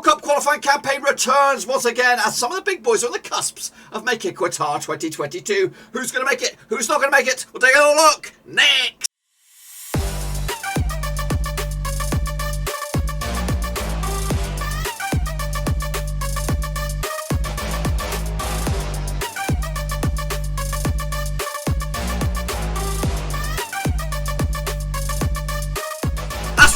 Cup qualifying campaign returns once again as some of the big boys are on the cusps of making Qatar 2022. Who's going to make it? Who's not going to make it? We'll take a little look next.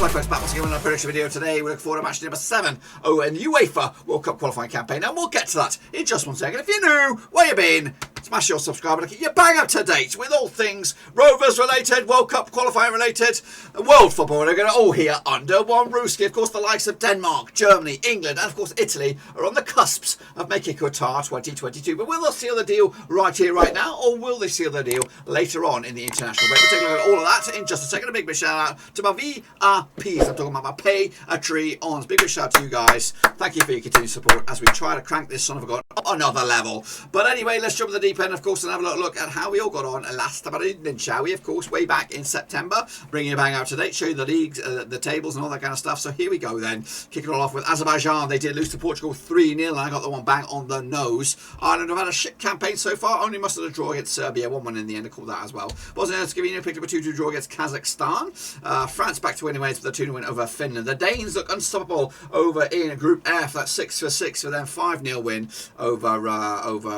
Right, folks, back once again with another prediction video. Today we look forward to match number 7 in the UEFA World Cup qualifying campaign, and we'll get to that in just 1 second. If you're new, where you been? Smash your subscribe and keep you bang up to date with all things Rovers related, World Cup qualifying related, world football. We're going to all here under one rooski. Of course, the likes of Denmark, Germany, England, and of course Italy are on the cusps of making Qatar 2022. But will they seal the deal right here, right now, or will they seal the deal later on in the international break? We'll take a look at all of that in just a second. A big shout out to my VRPs. I'm talking about my Patreons. Big shout out to you guys. Thank you for your continued support as we try to crank this son of a gun up another level. But anyway, let's jump to the deep end, of course, and have a look at how we all got on last evening, shall we? Of course, way back in September, bringing you bang out to date, show you the leagues, the tables, and all that kind of stuff. So here we go then. Kicking it all off with Azerbaijan. They did lose to Portugal 3-0, and I got the one bang on the nose. Ireland have had a shit campaign so far. Only mustered a draw against Serbia. 1-1 in the end. I called that as well. Bosnia-Herzegovina picked up a 2-2 draw against Kazakhstan. France back to winning ways with a 2-0 win over Finland. The Danes look unstoppable over in Group F. That's 6-6 for them. 5-0 win over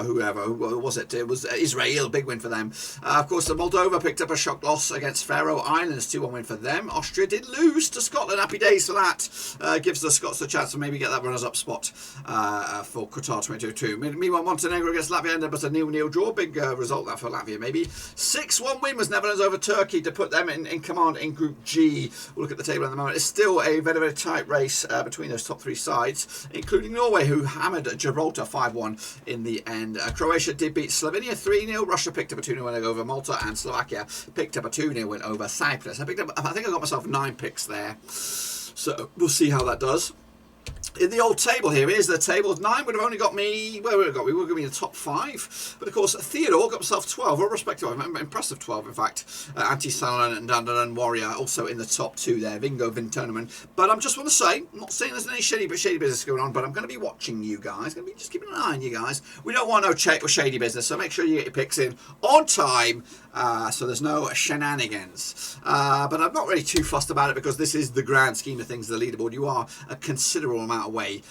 whoever. Who was it? It was Israel. Big win for them. Of course, the Moldova picked up a shock loss against Faroe Islands. 2-1 win for them. Austria did lose to Scotland. Happy days for that. Gives the Scots a chance to maybe get that runners-up spot for Qatar 2022. Meanwhile, Montenegro against Latvia ended up as a 0-0 draw. Big result there for Latvia, maybe. 6-1 win was Netherlands over Turkey to put them in command in Group G. We'll look at the table in the moment. It's still a very, very tight race between those top 3 sides, including Norway, who hammered Gibraltar 5-1 in the end. Croatia did beat Slovenia 3-0. Russia picked up a 2-0 win over Malta, and Slovakia picked up a 2-0 win over Cyprus. I think I got myself 9 picks there, so we'll see how that does. In the old table here, here's the table. 9 would have only got me, where would it got me? We were going to be in the top 5. But of course, Theodore got himself 12, or respective, impressive 12 in fact. Anti-Salon and Dandaran Warrior also in the top 2 there. Vingo Vintournament. But I just want to say, I'm not saying there's any shady business going on, but I'm going to be watching you guys. Going to be just keeping an eye on you guys. We don't want no shady business, so make sure you get your picks in on time, so there's no shenanigans. But I'm not really too fussed about it because this is the grand scheme of things, the leaderboard. You are a considerable amount away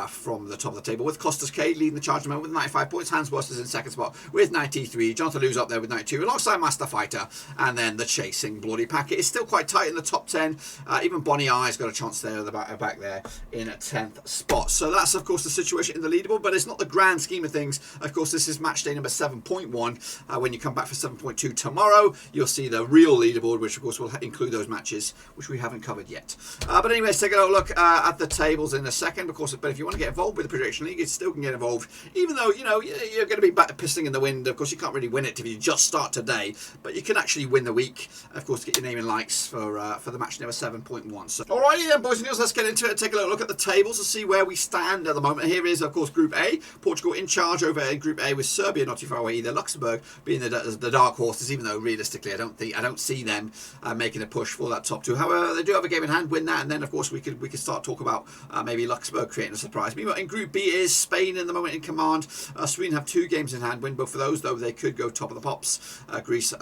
from the top of the table, with Costas K leading the charge at the moment with 95 points. Hans Worst is in second spot with 93. Jonathan Lou's up there with 92, alongside Master Fighter, and then the chasing Bloody Packet is still quite tight in the top 10. Even Bonnie I's got a chance there at the back there in a 10th spot. So that's of course the situation in the leaderboard, but it's not the grand scheme of things. Of course, this is match day number 7.1. When you come back for 7.2 tomorrow, you'll see the real leaderboard, which of course will include those matches which we haven't covered yet. But anyway, let's take a look at the tables in a second, of course. But if you want to get involved with the prediction league, you still can get involved, even though you're going to be pissing in the wind. Of course, you can't really win it if you just start today, but you can actually win the week, of course, get your name in likes for the match number 7.1. So alrighty then, boys and girls, let's get into it. Take a little look at the tables to see where we stand at the moment. Here is of course Group A. Portugal in charge over in Group A, with Serbia not too far away either. Luxembourg being the dark horses, even though realistically I don't see them making a push for that top 2. However, they do have a game in hand. Win that, and then of course we could start talk about maybe Luxembourg creating a surprise. Meanwhile, in Group B is Spain in the moment in command. Sweden have 2 games in hand. Win both of those, though they could go top of the pops. Greece,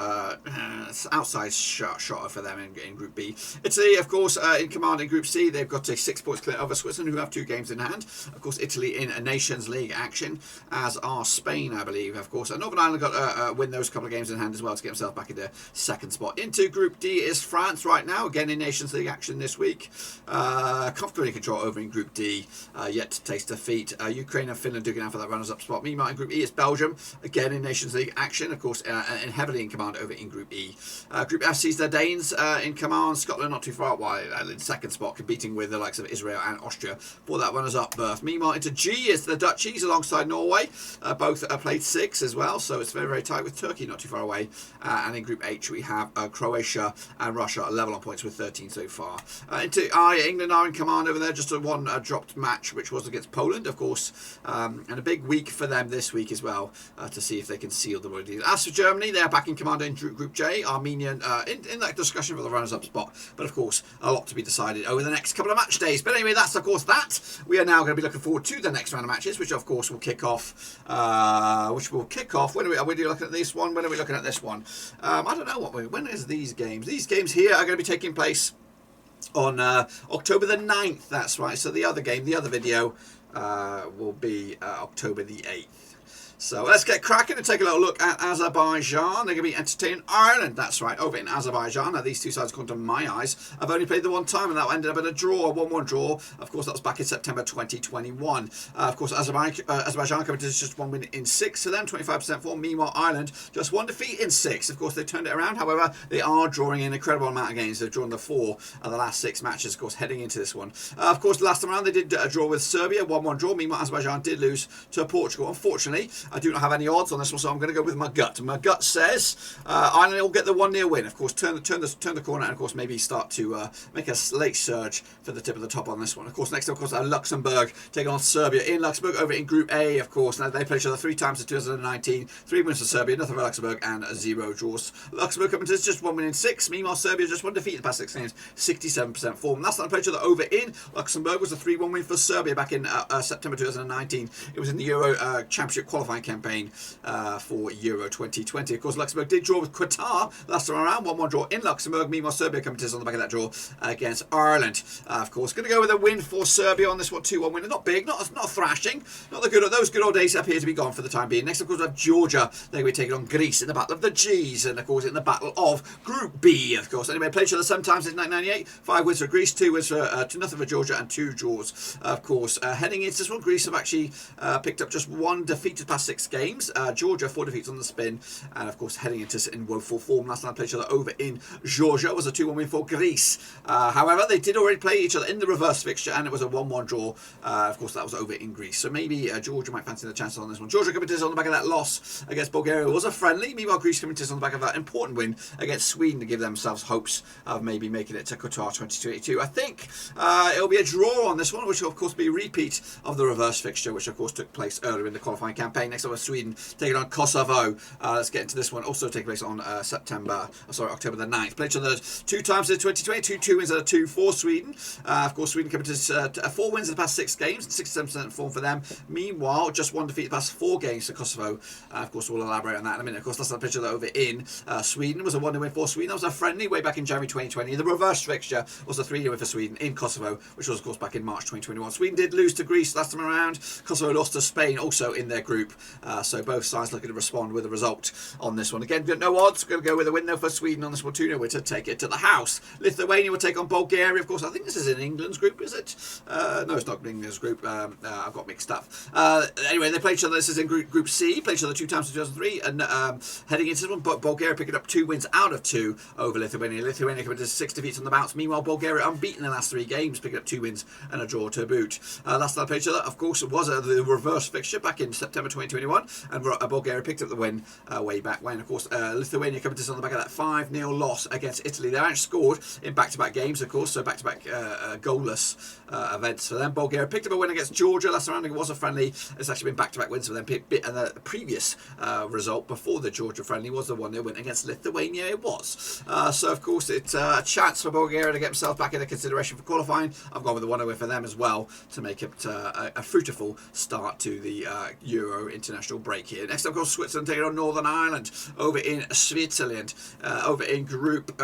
outside shot for them in Group B. Italy, of course, in command in Group C. They've got 6 points clear over Switzerland, who have 2 games in hand. Of course, Italy in a Nations League action, as are Spain, I believe. Of course, Northern Ireland got to win those couple of games in hand as well to get themselves back into 2nd spot. Into Group D is France right now, again in Nations League action this week. Comfortably in control over in Group D, yet to taste defeat. Ukraine and Finland duking out for that runners-up spot. Meanwhile, in Group E is Belgium, again in Nations League action, of course, and heavily in command over in Group E. Group F sees the Danes in command. Scotland not too far away in 2nd spot, competing with the likes of Israel and Austria for that runners-up berth. Meanwhile, into G is the Dutchies alongside Norway. Both played 6 as well, so it's very, very tight with Turkey not too far away. And in Group H, we have Croatia and Russia level on points with 13 so far. Into I, England are in command over there, just a 1 dropped match, which was against Poland, of course, and a big week for them this week as well, to see if they can seal the World League. As for Germany, they are back in command in Group J. Armenia in that discussion for the runners-up spot, but of course a lot to be decided over the next couple of match days. But anyway, that's of course that. We are now going to be looking forward to the next round of matches, which of course will kick off. When are we looking at this one? When are we looking at this one? I don't know when is these games. These games here are going to be taking place on October the 9th. That's right. So the other game, the other video, will be October the 8th. So let's get cracking and take a little look at Azerbaijan. They're going to be entertaining Ireland. That's right, over in Azerbaijan. Now, these two sides, according to my eyes, have only played the one time, and that ended up in a draw, a 1-1 draw. Of course, that was back in September 2021. Of course, Azerbaijan coming to just 1 win in 6 to them, 25% form. Meanwhile, Ireland just 1 defeat in 6. Of course, they turned it around. However, they are drawing an incredible amount of games. They've drawn the 4 of the last 6 matches, of course, heading into this one. Of course, last time around, they did a draw with Serbia, 1-1 draw. Meanwhile, Azerbaijan did lose to Portugal. Unfortunately, I do not have any odds on this one, so I'm going to go with my gut. My gut says Ireland will get the 1-0 win. Of course, turn the corner, and of course maybe start to make a late surge for the tip of the top on this one. Of course, next up, of course, Luxembourg taking on Serbia in Luxembourg over in Group A. Of course, now they played each other 3 times in 2019. 3 wins for Serbia, nothing for Luxembourg, and 0 draws. Luxembourg coming to just 1 win in 6. Meanwhile, Serbia just 1 defeat in the past 6 games, 67% form. Last time they played each other over in Luxembourg was a 3-1 win for Serbia back in September 2019. It was in the Euro Championship qualifying campaign for Euro 2020. Of course, Luxembourg did draw with Qatar last time around, 1-1 draw in Luxembourg. Meanwhile, Serbia coming to us on the back of that draw against Ireland. Of course, going to go with a win for Serbia on this one, 2-1 win. Not big, not a thrashing. Not the good. Those good old days appear to be gone for the time being. Next, of course, we have Georgia. They're going to be taking on Greece in the Battle of the G's, and of course, in the Battle of Group B. Of course, anyway, played each other 7 times since 1998. 5 wins for Greece, 2 wins for nothing for Georgia, and 2 draws. Of course, heading into this one, Greece have actually picked up just 1 defeat the past 6 games. Georgia 4 defeats on the spin, and of course heading into in woeful form. Last time they played each other over in Georgia was a 2-1 win for Greece. However, they did already play each other in the reverse fixture, and it was a 1-1 draw. Of course, that was over in Greece, so maybe Georgia might fancy the chances on this one. Georgia coming to us on the back of that loss against Bulgaria was a friendly. Meanwhile, Greece coming to us on the back of that important win against Sweden to give themselves hopes of maybe making it to Qatar 2022. I think it'll be a draw on this one, which will of course be a repeat of the reverse fixture, which of course took place earlier in the qualifying campaign. Next up was Sweden taking on Kosovo. Let's get into this one. Also taking place on October the 9th. Played each other 2 times in 2020, 2 wins and a 2 for Sweden. Of course, Sweden coming to 4 wins in the past 6 games, 67% form for them. Meanwhile, just 1 defeat in the past 4 games for Kosovo. Of course, we'll elaborate on that in a minute. Of course, last time I picture that over in Sweden was a 1-0 win for Sweden. That was a friendly way back in January 2020. The reverse fixture was a 3-0 win for Sweden in Kosovo, which was of course back in March 2021. Sweden did lose to Greece last time around. Kosovo lost to Spain, also in their group. So both sides looking to respond with a result on this one. Again, no odds. Going to go with a win though for Sweden on this one, 2-0 to take it to the house. Lithuania will take on Bulgaria. Of course, I think this is in England's group, is it? No, it's not England's group. I've got mixed up. Anyway, they played each other. This is in Group C. Played each other 2 times in 2003, and heading into this one, but Bulgaria picking up 2 wins out of 2 over Lithuania. Lithuania coming to 6 defeats on the bounce. Meanwhile, Bulgaria unbeaten in the last 3 games, picking up 2 wins and a draw to boot. Last time they played each other, of course, it was the reverse fixture back in September 2021, and Bulgaria picked up the win way back when. Of course, Lithuania coming to us on the back of that 5-0 loss against Italy. They haven't scored in back-to-back games, of course, so back-to-back goalless events for them. Bulgaria picked up a win against Georgia last round. It was a friendly. It's actually been back-to-back wins for them. And the previous result before the Georgia friendly was the 1-0 win against Lithuania. It was. So, of course, it's a chance for Bulgaria to get themselves back into consideration for qualifying. I've gone with the 1-0 win for them as well to make it a fruitful start to the Euro international break here. Next up, of course, Switzerland taking on Northern Ireland over in Switzerland, over in Group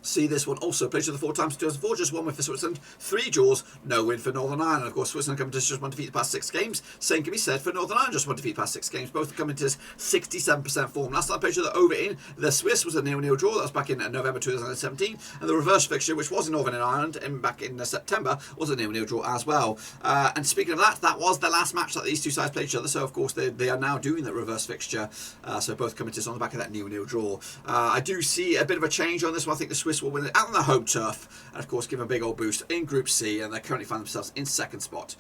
See this one also played to the 4 times in 2004, just 1 win for Switzerland, 3 draws, no win for Northern Ireland. Of course, Switzerland coming to just 1 defeat the past 6 games. Same can be said for Northern Ireland, just 1 defeat the past 6 games. Both coming to 67% form. Last time I played to the over in the Swiss was a 0-0 draw. That was back in November 2017. And the reverse fixture, which was in Northern Ireland back in September, was a 0-0 draw as well. And speaking of that, that was the last match that these two sides played each other. So, of course, they are now doing that reverse fixture. So both coming to us on the back of that 0-0 draw. I do see a bit of a change on this one. I think the Swiss will win it out on the home turf, and of course give them a big old boost in Group C, and they currently find themselves in 2nd spot.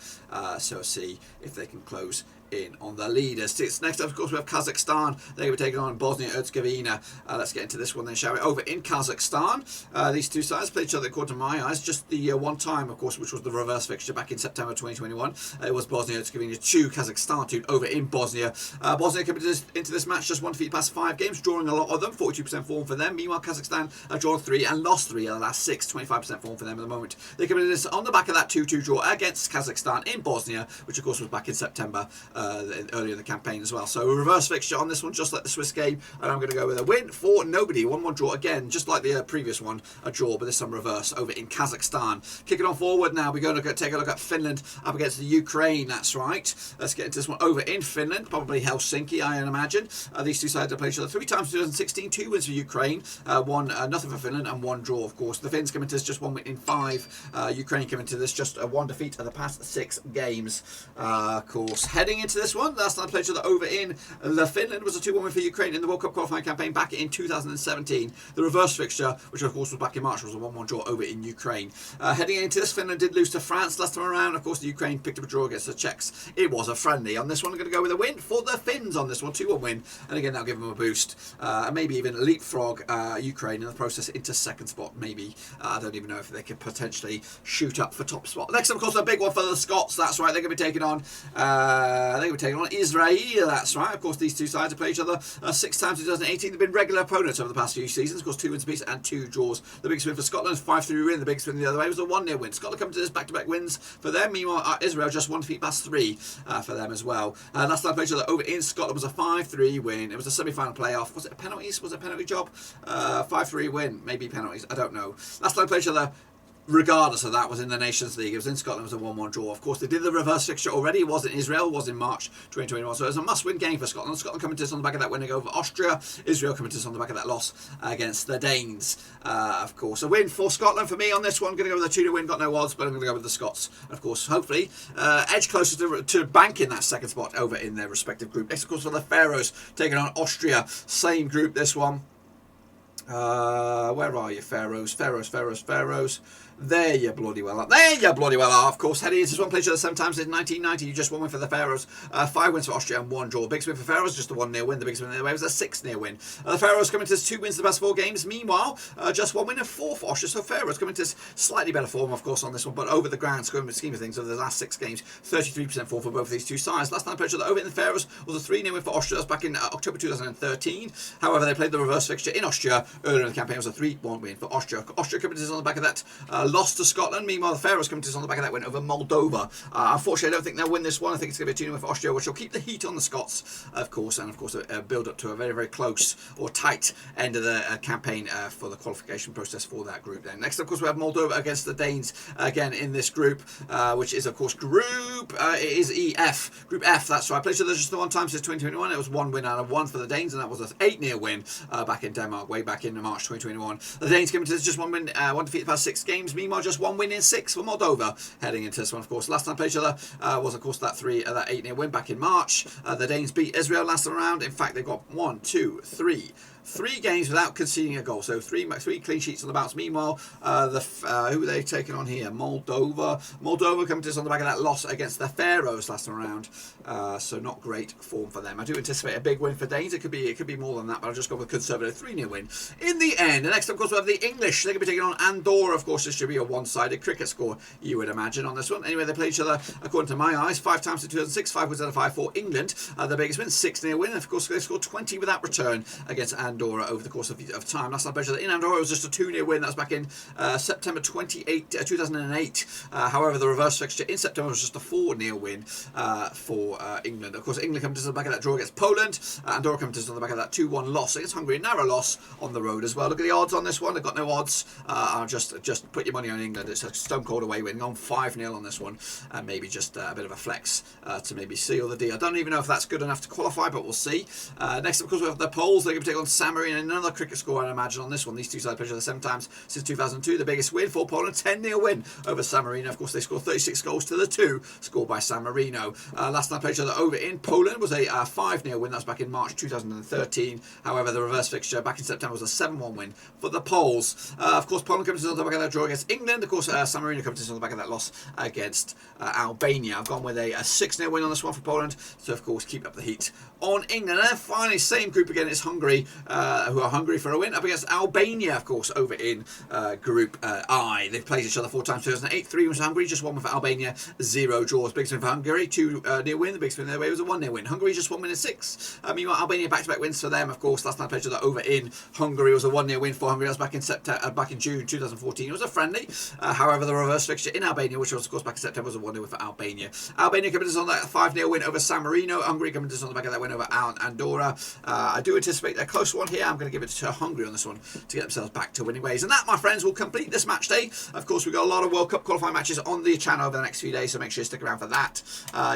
So see if they can close in on the leaders. Next up, of course, we have Kazakhstan. They're going to be taking on Bosnia-Herzegovina. Let's get into this one then, shall we? Over in Kazakhstan, these two sides played each other, according to my eyes, just the one time, of course, which was the reverse fixture back in September 2021. It was Bosnia-Herzegovina 2, Kazakhstan 2 over in Bosnia. Bosnia coming into this match just 1 defeat past 5 games, drawing a lot of them, 42% form for them. Meanwhile, Kazakhstan drawn 3 and lost 3 of the last 6, 25% form for them at the moment. They coming into this on the back of that 2-2 draw against Kazakhstan in Bosnia, which of course was back in September earlier in the campaign as well. So a reverse fixture on this one, just like the Swiss game, and I'm going to go with a win for nobody. 1-1 draw again, just like the previous one, a draw, but this time reverse over in Kazakhstan. Kicking on forward now, we're going to take a look at Finland up against the Ukraine. That's right. Let's get into this one over in Finland, probably Helsinki, I imagine. These two sides have played each other 3 times in 2016, 2 wins for Ukraine, 1 nothing for Finland, and 1 draw, of course. The Finns come into this just 1 win in 5. Ukraine come into this just 1 defeat of the past 6 games. Of course, heading into this one, last time I played each other over in Finland was a 2-1 win for Ukraine in the World Cup qualifying campaign back in 2017. The reverse fixture, which of course was back in March, was a 1-1 draw over in Ukraine. Heading into this, Finland did lose to France last time around. Of course, the Ukraine picked up a draw against the Czechs. It was a friendly. On this one, I'm going to go with a win for the Finns on this one, 2-1 win. And again, that'll give them a boost. And maybe even leapfrog Ukraine in the process into second spot. Maybe. I don't even know if they could potentially shoot up for top spot. Next, of course, a big one for the Scots. That's right. They're going to be taking on Israel. That's right. Of course, these two sides have played each other 6 times in 2018. They've been regular opponents over the past few seasons. Of course, 2 wins apiece and 2 draws. The biggest win for Scotland, 5-3 win. The biggest win the other way was a 1-0 win. Scotland coming to this back-to-back wins for them. Meanwhile, Israel just 1 defeat past 3 for them as well. Last time I played each other over in Scotland was a 5-3 win. It was a semi-final playoff. Was it penalties? Was it a penalty job? 5-3 win. Maybe penalties. I don't know. Last time I played each other, regardless of that, was in the Nations League. It was in Scotland. It was a 1-1 draw. Of course, they did the reverse fixture already. It was in Israel. It was in March 2021. So it was a must-win game for Scotland. Scotland coming to us on the back of that winning over Austria. Israel coming to us on the back of that loss against the Danes. Of course, a win for Scotland for me on this one. I'm going to go with a 2-2 win. Got no odds, but I'm going to go with the Scots. Of course, hopefully, edge closer to banking that second spot over in their respective group. Next, of course, for the Faroes taking on Austria. Same group, this one. Where are you, Faroes? Faroes. There you bloody well are. There you bloody well are. Of course, heading into this one, played each other 7 times in 1990. You just 1 win for the Faroes, 5 wins for Austria and 1 draw. Biggest win for Faroes, just a 1-0 win. The biggest win the other way was a 6-0 win. The Faroes coming to this 2 wins in the past 4 games. Meanwhile, just 1 win and 4 for Austria. So Faroes coming to this slightly better form, of course, on this one. But over the grand scheme of things, over the last 6 games, 33% form for both of these two sides. Last time I played each other over in the Faroes was a 3-0 win for Austria. That was back in October 2013. However, they played the reverse fixture in Austria earlier in the campaign. It was a 3-1 win for Austria. Austria coming to this on the back of that loss to Scotland. Meanwhile, the Faroes coming to us on the back of that win over Moldova. Unfortunately, I don't think they'll win this one. I think it's going to be a 2-0 win for Austria, which will keep the heat on the Scots, of course, and of course build up to a very, very close or tight end of the campaign for the qualification process for that group. Then next, of course, we have Moldova against the Danes again in this group, which is of course group it is EF, Group F. That's right. I played each other just the 1 time since 2021. It was 1 win out of 1 for the Danes, and that was an 8-0 win back in Denmark, way back in March 2021. The Danes coming to this just 1 win, 1 defeat past 6 games. Meanwhile, just 1 win in 6 for Moldova heading into this one. Of course, last time I played each other was of course that 8-0 win back in March. The Danes beat Israel last time around. In fact, they got 3 games without conceding a goal, so 3 clean sheets on the bounce. Meanwhile, who are they taking on here? Moldova coming to us on the back of that loss against the Faroes last time around, so not great form for them. I do anticipate a big win for Danes. It could be more than that, but I'll just go with a conservative 3-0 win in the end. And next, of course, we have the English. They're going to be taking on Andorra. Of course, this should be a one-sided cricket score, you would imagine, on this one. Anyway, they played each other, according to my eyes, 5 times in 2006, 5 wins out of 5 for England. The biggest win, 6-0 win. Of course, they scored 20 without return against Andorra over the course of time. Last time I played in Andorra, it was just a 2-0 win. That was back in September 2008. However, the reverse fixture in September was just a 4-0 win for England. Of course, England come to the back of that draw against Poland. Andorra come to the back of that 2-1 loss against Hungary. Narrow loss on the road as well. Look at the odds on this one. I've got no odds. I'll just put your money on England. It's a stone cold away win. On 5-0 on this one, and maybe just a bit of a flex to maybe seal the deal. I don't even know if that's good enough to qualify, but we'll see. Next, of course, we have the Poles. They're going to take on San Marino. Another cricket score, I'd imagine, on this one. These two sides played each other 7 times since 2002. The biggest win for Poland, 10-0 win over San Marino. Of course, they scored 36 goals to the 2 scored by San Marino. Last time they played each other over in Poland was a 5-0 win. That was back in March 2013. However, the reverse fixture back in September was a 7-1 win for the Poles. Of course, Poland comes on the back of that draw against England. Of course, San Marino comes on the back of that loss against Albania. I've gone with a 6-0 win on this one for Poland. So, of course, keep up the heat on England. And then finally, same group again, it's Hungary, who are hungry for a win up against Albania, of course, over in Group I. They've played each other 4 times, 2008, 3 wins for Hungary, just 1 win for Albania, 0 draws. Biggest win for Hungary, 2-0 win. The biggest win their way was a 1-0 win. Hungary just 1 win in 6. Meanwhile, Albania back-to-back wins for them, of course. Last time they played each other over in Hungary was a 1-0 win for Hungary. That was back in June 2014. It was a friendly. However, the reverse fixture in Albania, which was, of course, back in September, was a 1-0 win for Albania. Albania coming on that 5-0 win over San Marino. Hungary coming on the back of that win over Andorra. I do anticipate a close one here. I'm going to give it to Hungary on this one to get themselves back to winning ways. And that, my friends, will complete this match day. Of course, we've got a lot of World Cup qualifying matches on the channel over the next few days, so make sure you stick around for that.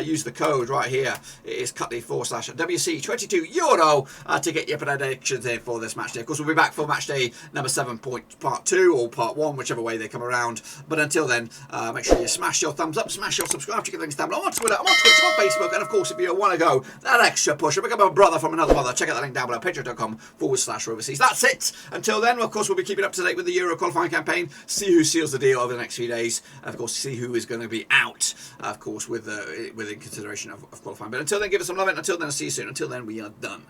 Use the code right here. It is Cutley/WC22 Euro to get your predictions in for this match day. Of course, we'll be back for match day number 7, part 2 or part 1, whichever way they come around. But until then, make sure you smash your thumbs up, smash your subscribe, check the links down below. I'm on Twitter, I'm on Twitch, I'm on Facebook, and of course, if you want to go that extra push, become a brother from another mother, check out the link down below, patreon.com/overseas. That's it. Until then, of course, we'll be keeping up to date with the Euro qualifying campaign, see who seals the deal over the next few days, and of course, see who is going to be out, of course, within consideration of qualifying. But until then, give us some love, and until then, I'll see you soon. Until then, we are done.